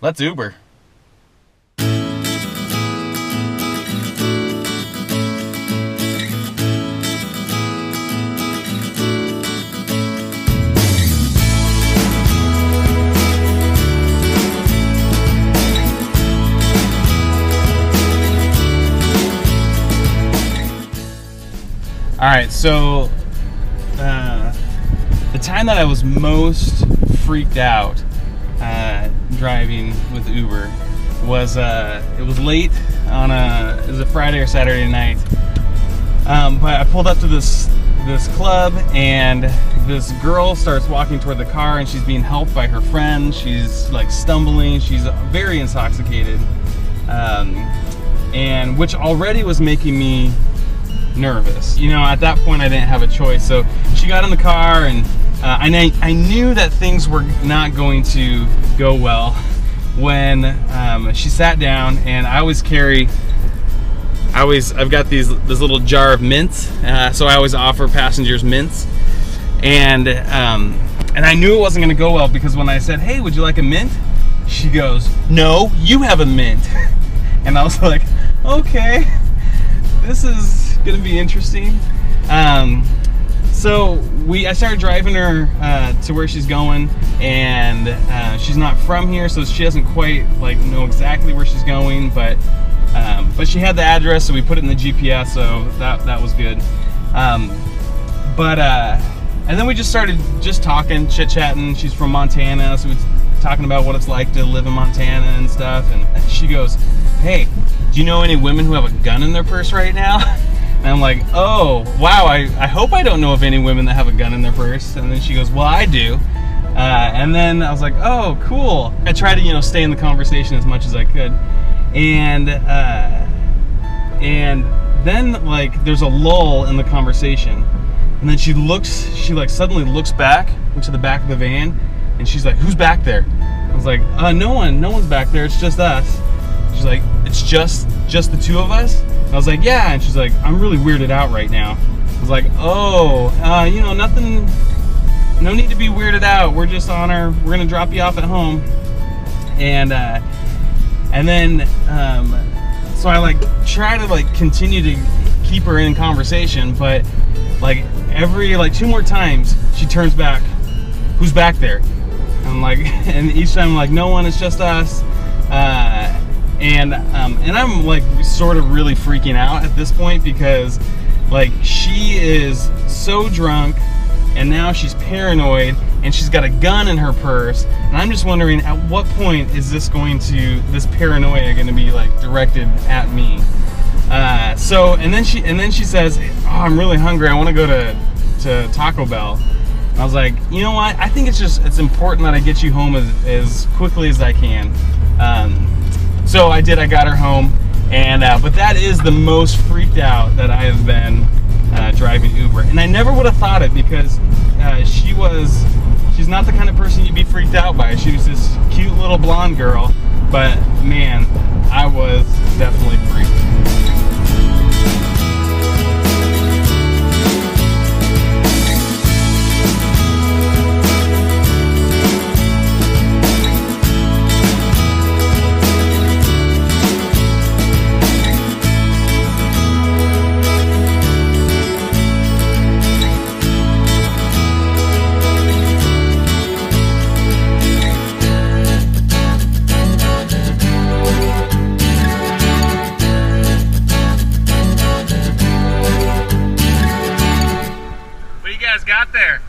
let's Uber. All right, so the time that I was most freaked out driving with Uber was it was late on it was a Friday or Saturday night. But I pulled up to this club, and this girl starts walking toward the car, and she's being helped by her friend. She's like stumbling. She's very intoxicated, and which already was making me nervous. You know, at that point I didn't have a choice. So she got in the car, and I knew that things were not going to go well when she sat down. And I've got this little jar of mints, so I always offer passengers mints, and I knew it wasn't going to go well, because when I said, "Hey, would you like a mint?" she goes, "No, you have a mint." And I was like, okay, this is gonna be interesting. So I started driving her to where she's going, and she's not from here, so she doesn't quite know exactly where she's going, but she had the address, so we put it in the GPS, so that was good. And then we just started talking, chit-chatting. She's from Montana, so we were talking about what it's like to live in Montana and stuff, and she goes, "Hey, do you know any women who have a gun in their purse right now?" And I'm like, "Oh, wow, I hope I don't know of any women that have a gun in their purse." And then she goes, "Well, I do." And then I was like, "Oh, cool." I tried to, stay in the conversation as much as I could. And then there's a lull in the conversation. And then she suddenly looks back into the back of the van, and she's like, "Who's back there?" I was like, no one's back there. It's just us." She's like, "It's just the two of us?" And I was like, "Yeah." And she's like, "I'm really weirded out right now." I was like, "Oh, nothing, no need to be weirded out. We're gonna drop you off at home." And then, so I try to continue to keep her in conversation, but every 2 more times she turns back, "Who's back there?" I'm like, and each time I'm like, "No one, it's just us." And I'm sort of really freaking out at this point, because she is so drunk, and now she's paranoid, and she's got a gun in her purse, and I'm just wondering, at what point is this paranoia going to be directed at me? And then she says, "Oh, I'm really hungry. I want to go to Taco Bell." And I was like, "You know what? I think it's important that I get you home as quickly as I can." So I did. I got her home, and but that is the most freaked out that I have been driving Uber. And I never would have thought it, because she's not the kind of person you'd be freaked out by. She was this cute little blonde girl, but man, I was definitely freaked. Got there.